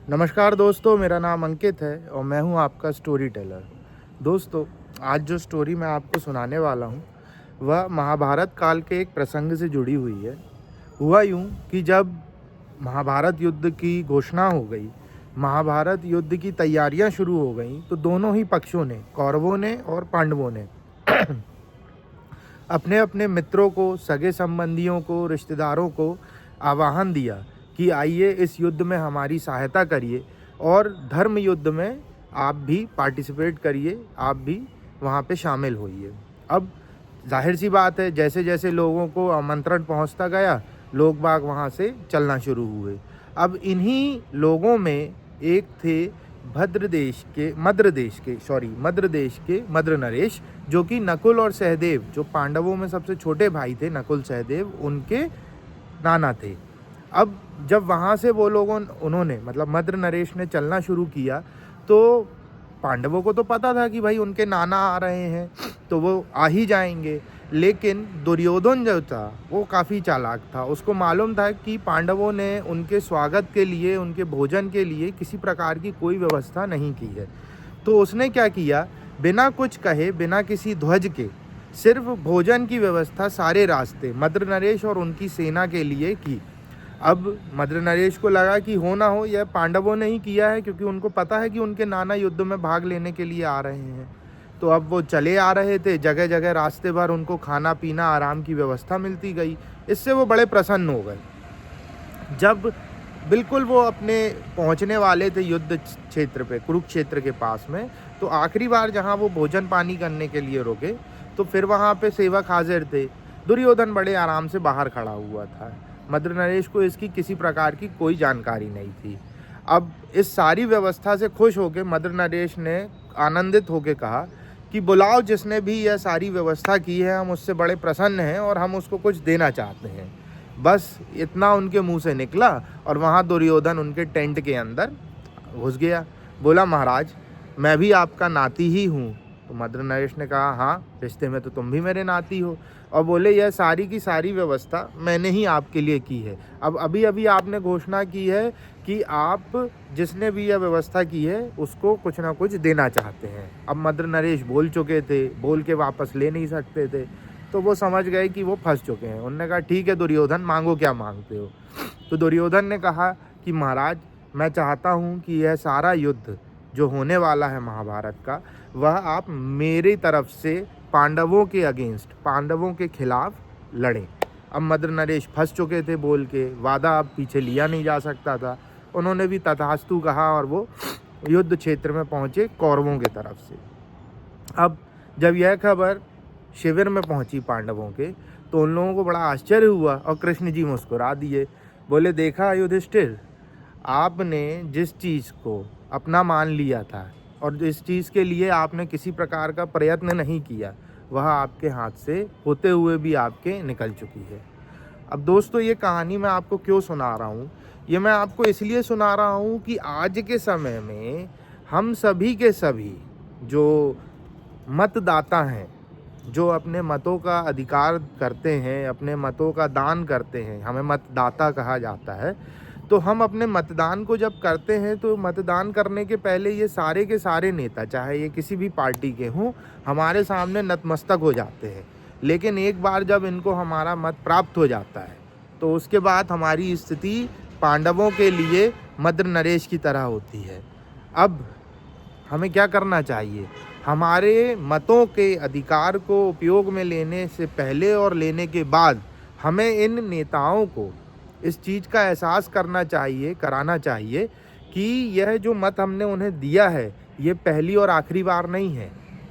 नमस्कार दोस्तों, मेरा नाम अंकित है और मैं हूं आपका स्टोरी टेलर। दोस्तों, आज जो स्टोरी मैं आपको सुनाने वाला हूं वह महाभारत काल के एक प्रसंग से जुड़ी हुई है। हुआ यूं कि जब महाभारत युद्ध की घोषणा हो गई, महाभारत युद्ध की तैयारियां शुरू हो गईं, तो दोनों ही पक्षों ने, कौरवों ने और पांडवों ने अपने अपने मित्रों को, सगे संबंधियों को, रिश्तेदारों को आह्वान दिया कि आइए इस युद्ध में हमारी सहायता करिए और धर्म युद्ध में आप भी पार्टिसिपेट करिए, आप भी वहाँ पे शामिल होइए। अब जाहिर सी बात है, जैसे जैसे लोगों को आमंत्रण पहुँचता गया, लोग बाग वहाँ से चलना शुरू हुए। अब इन्हीं लोगों में एक थे मद्र देश के मद्र नरेश, जो कि नकुल और सहदेव, जो पांडवों में सबसे छोटे भाई थे, नकुल सहदेव, उनके नाना थे। अब जब वहाँ से वो लोगों उन्होंने मतलब मद्र नरेश ने चलना शुरू किया, तो पांडवों को तो पता था कि भाई उनके नाना आ रहे हैं तो वो आ ही जाएंगे। लेकिन दुर्योधन जो था वो काफ़ी चालाक था। उसको मालूम था कि पांडवों ने उनके स्वागत के लिए, उनके भोजन के लिए किसी प्रकार की कोई व्यवस्था नहीं की है। तो उसने क्या किया, बिना कुछ कहे, बिना किसी ध्वज के, सिर्फ भोजन की व्यवस्था सारे रास्ते मद्र नरेश और उनकी सेना के लिए की। अब मद्र नरेश को लगा कि हो ना हो यह पांडवों ने ही किया है, क्योंकि उनको पता है कि उनके नाना युद्ध में भाग लेने के लिए आ रहे हैं। तो अब वो चले आ रहे थे, जगह जगह रास्ते भर उनको खाना पीना, आराम की व्यवस्था मिलती गई। इससे वो बड़े प्रसन्न हो गए। जब बिल्कुल वो अपने पहुंचने वाले थे युद्ध क्षेत्र पे, कुरुक्षेत्र के पास में, तो आखिरी बार जहां वो भोजन पानी करने के लिए रुके, तो फिर वहां पे सेवक हाजिर थे। दुर्योधन बड़े आराम से बाहर खड़ा हुआ था। मद्र नरेश को इसकी किसी प्रकार की कोई जानकारी नहीं थी। अब इस सारी व्यवस्था से खुश होकर मद्र नरेश ने आनंदित होकर कहा कि बुलाओ जिसने भी यह सारी व्यवस्था की है, हम उससे बड़े प्रसन्न हैं और हम उसको कुछ देना चाहते हैं। बस इतना उनके मुंह से निकला और वहाँ दुर्योधन उनके टेंट के अंदर घुस गया। बोला, महाराज मैं भी आपका नाती ही हूँ। तो मद्र नरेश ने कहा, हाँ, रिश्ते में तो तुम भी मेरे नाती हो। और बोले, यह सारी की सारी व्यवस्था मैंने ही आपके लिए की है। अब अभी अभी आपने घोषणा की है कि आप जिसने भी यह व्यवस्था की है उसको कुछ ना कुछ देना चाहते हैं। अब मद्र नरेश बोल चुके थे, बोल के वापस ले नहीं सकते थे, तो वो समझ गए कि वो फंस चुके हैं। उन्होंने कहा, ठीक है दुर्योधन, मांगो क्या मांगते हो। तो दुर्योधन ने कहा कि महाराज, मैं चाहता हूँ कि यह सारा युद्ध जो होने वाला है महाभारत का, वह आप मेरी तरफ से पांडवों के अगेंस्ट, पांडवों के खिलाफ लड़ें। अब मद्र नरेश फंस चुके थे बोल के, वादा अब पीछे लिया नहीं जा सकता था। उन्होंने भी तथास्तु कहा और वो युद्ध क्षेत्र में पहुँचे कौरवों की तरफ से। अब जब यह खबर शिविर में पहुंची पांडवों के, तो उन लोगों को बड़ा आश्चर्य हुआ और कृष्ण जी मुस्कुरा दिए। बोले, देखा युधिष्ठिर, आपने जिस चीज़ को अपना मान लिया था और जिस चीज़ के लिए आपने किसी प्रकार का प्रयत्न नहीं किया, वह आपके हाथ से होते हुए भी आपके निकल चुकी है। अब दोस्तों, ये कहानी मैं आपको क्यों सुना रहा हूँ? ये मैं आपको इसलिए सुना रहा हूँ कि आज के समय में हम सभी के सभी जो मतदाता हैं, जो अपने मतों का अधिकार करते हैं, अपने मतों का दान करते हैं, हमें मतदाता कहा जाता है। तो हम अपने मतदान को जब करते हैं, तो मतदान करने के पहले ये सारे के सारे नेता, चाहे ये किसी भी पार्टी के हों, हमारे सामने नतमस्तक हो जाते हैं। लेकिन एक बार जब इनको हमारा मत प्राप्त हो जाता है, तो उसके बाद हमारी स्थिति पांडवों के लिए मद्र नरेश की तरह होती है। अब हमें क्या करना चाहिए? हमारे मतों के अधिकार को उपयोग में लेने से पहले और लेने के बाद हमें इन नेताओं को इस चीज़ का एहसास कराना चाहिए कि यह जो मत हमने उन्हें दिया है, ये पहली और आखिरी बार नहीं है।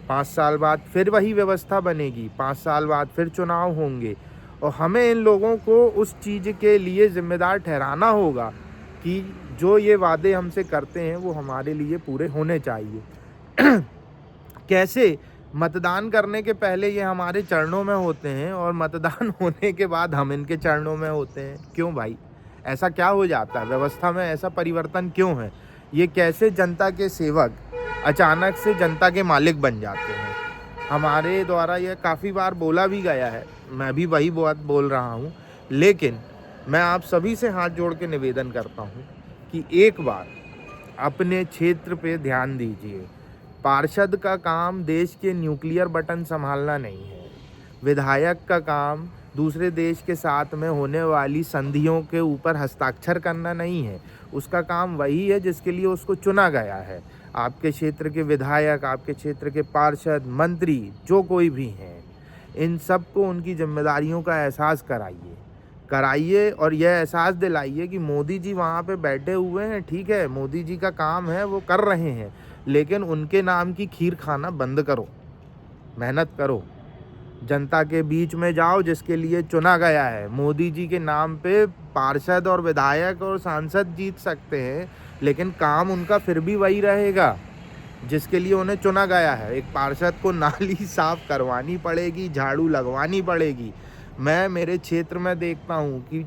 5 साल बाद फिर वही व्यवस्था बनेगी, 5 साल बाद फिर चुनाव होंगे, और हमें इन लोगों को उस चीज़ के लिए जिम्मेदार ठहराना होगा कि जो ये वादे हमसे करते हैं वो हमारे लिए पूरे होने चाहिए। कैसे? मतदान करने के पहले ये हमारे चरणों में होते हैं और मतदान होने के बाद हम इनके चरणों में होते हैं। क्यों भाई? ऐसा क्या हो जाता है? व्यवस्था में ऐसा परिवर्तन क्यों है? ये कैसे जनता के सेवक अचानक से जनता के मालिक बन जाते हैं? हमारे द्वारा यह काफ़ी बार बोला भी गया है, मैं भी वही बात बोल रहा हूँ। लेकिन मैं आप सभी से हाथ जोड़ के निवेदन करता हूँ कि एक बार अपने क्षेत्र पे ध्यान दीजिए। पार्षद का काम देश के न्यूक्लियर बटन संभालना नहीं है। विधायक का काम दूसरे देश के साथ में होने वाली संधियों के ऊपर हस्ताक्षर करना नहीं है। उसका काम वही है जिसके लिए उसको चुना गया है। आपके क्षेत्र के विधायक, आपके क्षेत्र के पार्षद, मंत्री, जो कोई भी हैं, इन सबको उनकी जिम्मेदारियों का एहसास कराइए और यह एहसास दिलाइए कि मोदी जी वहाँ पे बैठे हुए हैं। ठीक है, मोदी जी का काम है, वो कर रहे हैं, लेकिन उनके नाम की खीर खाना बंद करो, मेहनत करो, जनता के बीच में जाओ जिसके लिए चुना गया है। मोदी जी के नाम पे पार्षद और विधायक और सांसद जीत सकते हैं, लेकिन काम उनका फिर भी वही रहेगा जिसके लिए उन्हें चुना गया है। एक पार्षद को नाली साफ करवानी पड़ेगी, झाड़ू लगवानी पड़ेगी। मैं मेरे क्षेत्र में देखता हूँ कि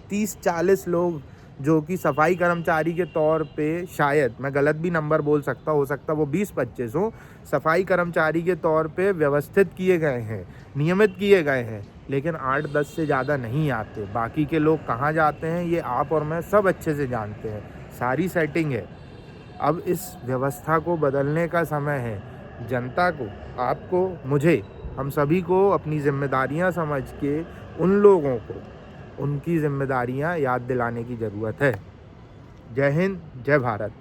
30-40 लोग जो कि सफाई कर्मचारी के तौर पे, शायद मैं गलत भी नंबर बोल सकता, हो सकता वो 20-25 हो, सफाई कर्मचारी के तौर पे व्यवस्थित किए गए हैं, नियमित किए गए हैं, लेकिन 8-10 से ज़्यादा नहीं आते। बाकी के लोग कहाँ जाते हैं ये आप और मैं सब अच्छे से जानते हैं। सारी सेटिंग है। अब इस व्यवस्था को बदलने का समय है। जनता को, आपको, मुझे, हम सभी को अपनी जिम्मेदारियां समझ के उन लोगों को उनकी जिम्मेदारियां याद दिलाने की ज़रूरत है। जय हिंद, जय भारत।